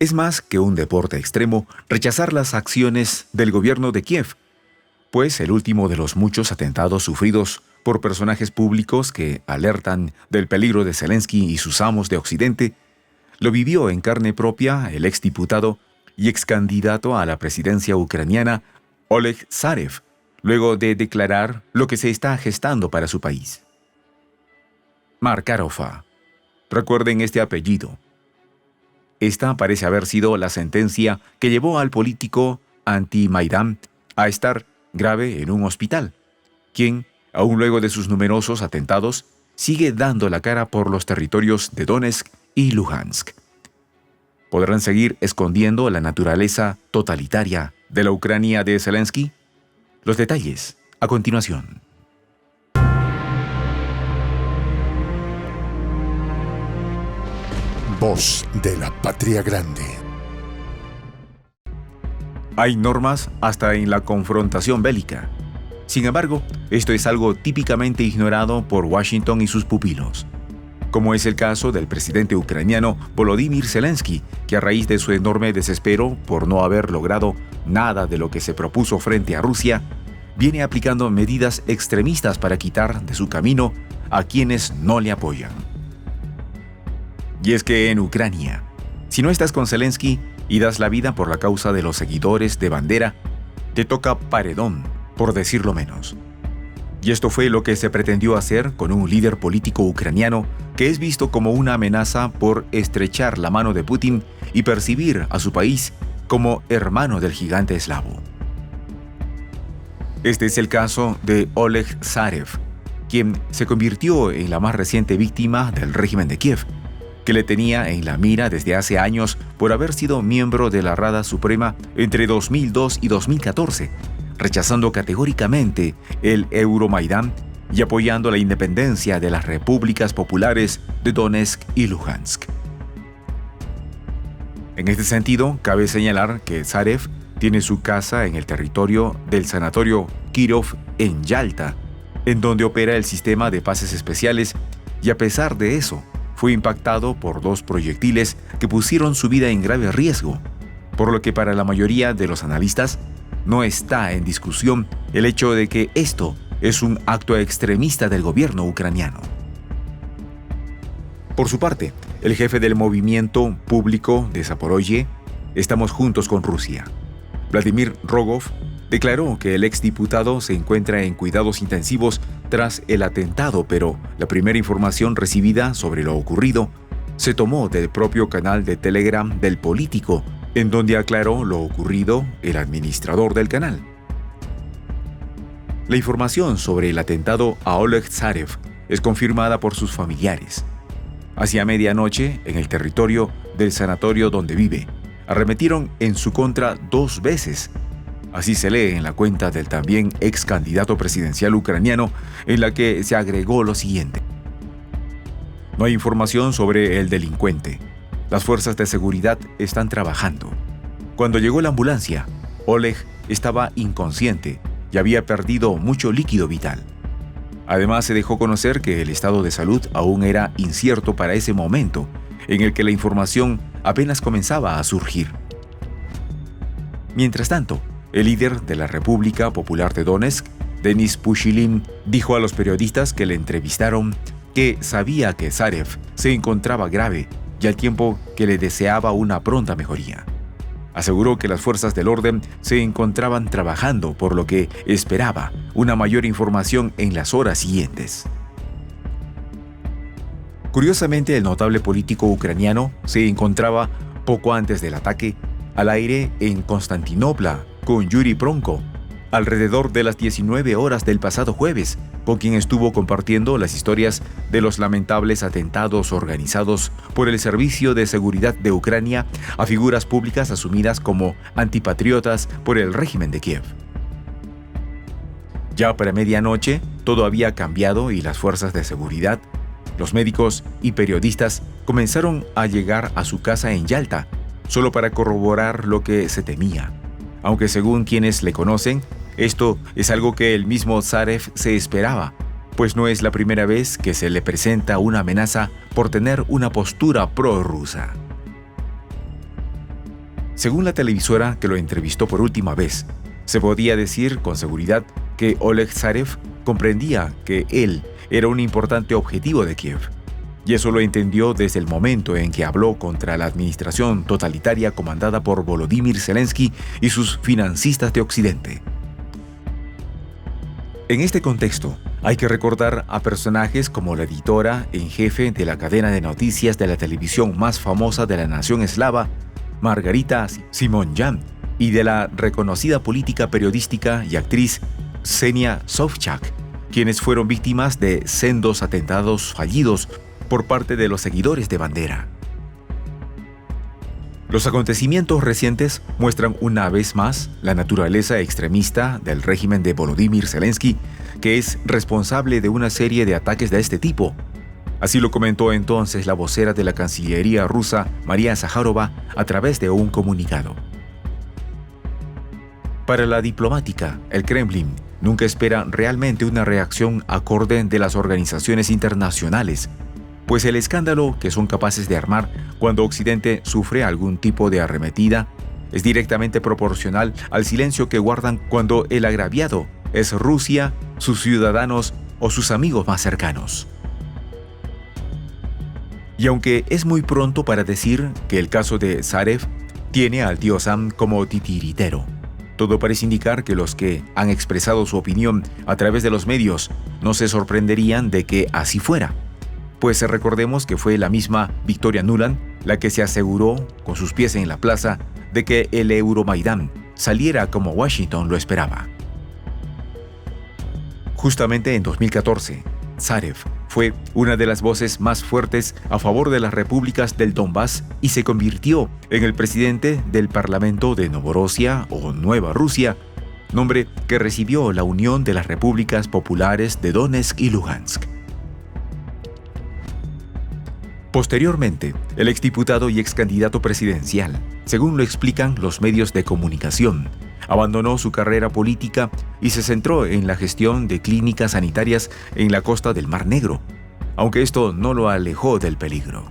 Es más que un deporte extremo rechazar las acciones del gobierno de Kiev, pues el último de los muchos atentados sufridos por personajes públicos que alertan del peligro de Zelensky y sus amos de Occidente, lo vivió en carne propia el exdiputado y excandidato a la presidencia ucraniana Oleg Zarev, luego de declarar lo que se está gestando para su país. Markarova. Recuerden este apellido. Esta parece haber sido la sentencia que llevó al político anti-Maidán a estar grave en un hospital, quien, aún luego de sus numerosos atentados, sigue dando la cara por los territorios de Donetsk y Luhansk. ¿Podrán seguir escondiendo la naturaleza totalitaria de la Ucrania de Zelensky? Los detalles a continuación. Voz de la Patria Grande. Hay normas hasta en la confrontación bélica. Sin embargo, esto es algo típicamente ignorado por Washington y sus pupilos, como es el caso del presidente ucraniano Volodymyr Zelensky, que a raíz de su enorme desespero por no haber logrado nada de lo que se propuso frente a Rusia, viene aplicando medidas extremistas para quitar de su camino a quienes no le apoyan. Y es que en Ucrania, si no estás con Zelensky y das la vida por la causa de los seguidores de Bandera, te toca paredón, por decirlo menos. Y esto fue lo que se pretendió hacer con un líder político ucraniano que es visto como una amenaza por estrechar la mano de Putin y percibir a su país como hermano del gigante eslavo. Este es el caso de Oleg Zarev, quien se convirtió en la más reciente víctima del régimen de Kiev, que le tenía en la mira desde hace años por haber sido miembro de la Rada Suprema entre 2002 y 2014, rechazando categóricamente el Euromaidán y apoyando la independencia de las repúblicas populares de Donetsk y Luhansk. En este sentido, cabe señalar que Zarev tiene su casa en el territorio del sanatorio Kirov en Yalta, en donde opera el sistema de pases especiales, y a pesar de eso, fue impactado por 2 proyectiles que pusieron su vida en grave riesgo, por lo que para la mayoría de los analistas no está en discusión el hecho de que esto es un acto extremista del gobierno ucraniano. Por su parte, el jefe del movimiento público de Zaporozhye, Estamos Juntos con Rusia, Vladimir Rogov, declaró que el exdiputado se encuentra en cuidados intensivos tras el atentado, pero la primera información recibida sobre lo ocurrido se tomó del propio canal de Telegram del político, en donde aclaró lo ocurrido el administrador del canal. La información sobre el atentado a Oleg Zarev es confirmada por sus familiares. Hacia medianoche, en el territorio del sanatorio donde vive, arremetieron en su contra 2 veces. Así se lee en la cuenta del también ex candidato presidencial ucraniano, en la que se agregó lo siguiente: no hay información sobre el delincuente. Las fuerzas de seguridad están trabajando. Cuando llegó la ambulancia, Oleg estaba inconsciente y había perdido mucho líquido vital. Además, se dejó conocer que el estado de salud aún era incierto para ese momento, en el que la información apenas comenzaba a surgir. Mientras tanto, el líder de la República Popular de Donetsk, Denis Pushilin, dijo a los periodistas que le entrevistaron que sabía que Zarev se encontraba grave y al tiempo que le deseaba una pronta mejoría. Aseguró que las fuerzas del orden se encontraban trabajando, por lo que esperaba una mayor información en las horas siguientes. Curiosamente, el notable político ucraniano se encontraba poco antes del ataque al aire en Constantinopla con Yuri Pronko, alrededor de las 19 horas del pasado jueves, con quien estuvo compartiendo las historias de los lamentables atentados organizados por el Servicio de Seguridad de Ucrania a figuras públicas asumidas como antipatriotas por el régimen de Kiev. Ya para medianoche, todo había cambiado y las fuerzas de seguridad, los médicos y periodistas comenzaron a llegar a su casa en Yalta, solo para corroborar lo que se temía. Aunque según quienes le conocen, esto es algo que el mismo Zarev se esperaba, pues no es la primera vez que se le presenta una amenaza por tener una postura prorrusa. Según la televisora que lo entrevistó por última vez, se podía decir con seguridad que Oleg Zarev comprendía que él era un importante objetivo de Kiev, y eso lo entendió desde el momento en que habló contra la administración totalitaria comandada por Volodymyr Zelensky y sus financistas de Occidente. En este contexto, hay que recordar a personajes como la editora en jefe de la cadena de noticias de la televisión más famosa de la nación eslava, Margarita Simonyan, y de la reconocida política periodística y actriz Ksenia Sobchak, quienes fueron víctimas de sendos atentados fallidos por parte de los seguidores de Bandera. Los acontecimientos recientes muestran una vez más la naturaleza extremista del régimen de Volodymyr Zelensky, que es responsable de una serie de ataques de este tipo. Así lo comentó entonces la vocera de la Cancillería rusa, María Zakharova, a través de un comunicado. Para la diplomática, el Kremlin nunca espera realmente una reacción acorde de las organizaciones internacionales, pues el escándalo que son capaces de armar cuando Occidente sufre algún tipo de arremetida es directamente proporcional al silencio que guardan cuando el agraviado es Rusia, sus ciudadanos o sus amigos más cercanos. Y aunque es muy pronto para decir que el caso de Zarev tiene al tío Sam como titiritero, todo parece indicar que los que han expresado su opinión a través de los medios no se sorprenderían de que así fuera. Pues recordemos que fue la misma Victoria Nuland la que se aseguró, con sus pies en la plaza, de que el Euromaidán saliera como Washington lo esperaba. Justamente en 2014, Zarev fue una de las voces más fuertes a favor de las repúblicas del Donbass y se convirtió en el presidente del Parlamento de Novorosia o Nueva Rusia, nombre que recibió la Unión de las Repúblicas Populares de Donetsk y Lugansk. Posteriormente, el exdiputado y excandidato presidencial, según lo explican los medios de comunicación, abandonó su carrera política y se centró en la gestión de clínicas sanitarias en la costa del Mar Negro, aunque esto no lo alejó del peligro.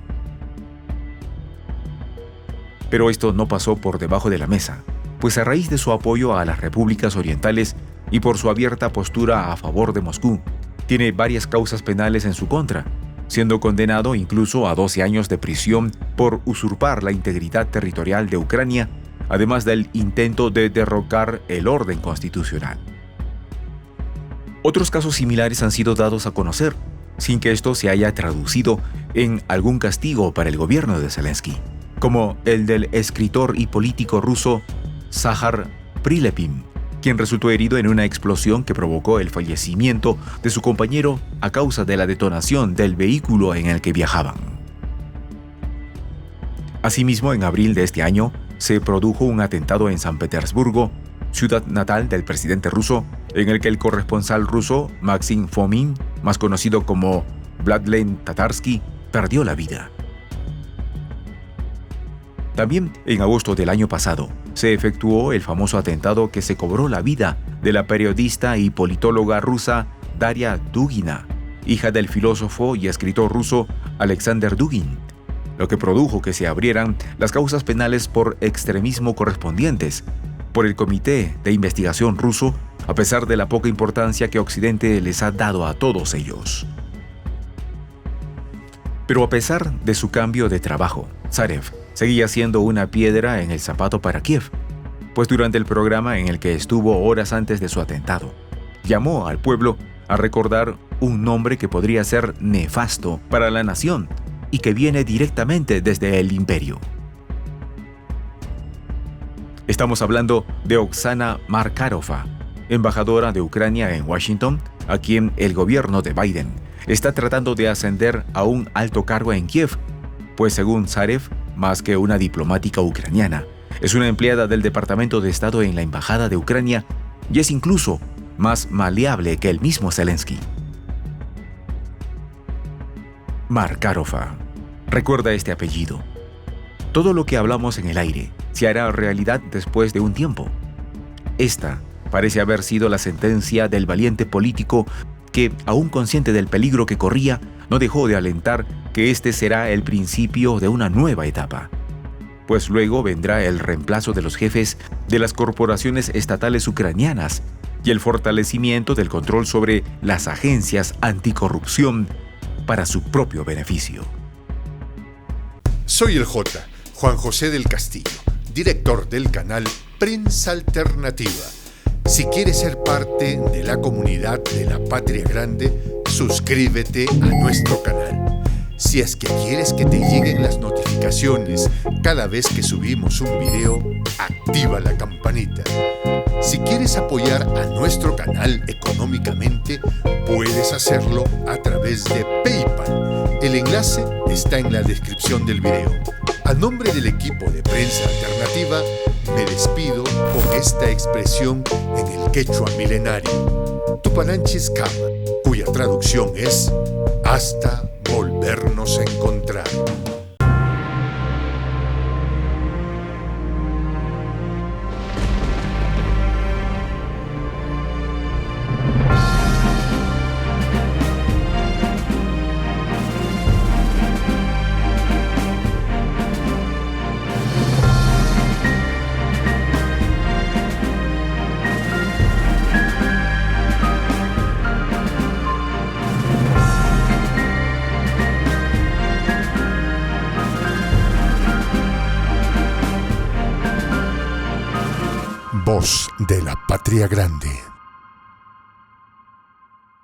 Pero esto no pasó por debajo de la mesa, pues a raíz de su apoyo a las repúblicas orientales y por su abierta postura a favor de Moscú, tiene varias causas penales en su contra, siendo condenado incluso a 12 años de prisión por usurpar la integridad territorial de Ucrania, además del intento de derrocar el orden constitucional. Otros casos similares han sido dados a conocer, sin que esto se haya traducido en algún castigo para el gobierno de Zelensky, como el del escritor y político ruso Zahar Prilepin, quien resultó herido en una explosión que provocó el fallecimiento de su compañero a causa de la detonación del vehículo en el que viajaban. Asimismo, en abril de este año, se produjo un atentado en San Petersburgo, ciudad natal del presidente ruso, en el que el corresponsal ruso Maxim Fomin, más conocido como Vladlen Tatarsky, perdió la vida. También, en agosto del año pasado, se efectuó el famoso atentado que se cobró la vida de la periodista y politóloga rusa Daria Dugina, hija del filósofo y escritor ruso Alexander Dugin, lo que produjo que se abrieran las causas penales por extremismo correspondientes por el Comité de Investigación ruso, a pesar de la poca importancia que Occidente les ha dado a todos ellos. Pero a pesar de su cambio de trabajo, Zarev seguía siendo una piedra en el zapato para Kiev, pues durante el programa en el que estuvo horas antes de su atentado, llamó al pueblo a recordar un nombre que podría ser nefasto para la nación y que viene directamente desde el imperio. Estamos hablando de Oksana Markarova, embajadora de Ucrania en Washington, a quien el gobierno de Biden está tratando de ascender a un alto cargo en Kiev, pues según Zarev, más que una diplomática ucraniana, es una empleada del Departamento de Estado en la Embajada de Ucrania y es incluso más maleable que el mismo Zelensky. Markarova. Recuerda este apellido. Todo lo que hablamos en el aire se hará realidad después de un tiempo. Esta parece haber sido la sentencia del valiente político que, aún consciente del peligro que corría, no dejó de alentar que este será el principio de una nueva etapa. pues luego vendrá el reemplazo de los jefes de las corporaciones estatales ucranianas y el fortalecimiento del control sobre las agencias anticorrupción para su propio beneficio. Soy el Juan José del Castillo, director del canal Prensa Alternativa. Si quieres ser parte de la comunidad de la Patria Grande, suscríbete a nuestro canal. Si es que quieres que te lleguen las notificaciones cada vez que subimos un video, activa la campanita. Si quieres apoyar a nuestro canal económicamente, puedes hacerlo a través de PayPal. El enlace está en la descripción del video. A nombre del equipo de Prensa Alternativa, me despido con esta expresión en el quechua milenario, Tupananchis Kama, cuya traducción es hasta volvernos a encontrar. Voz de la Patria Grande.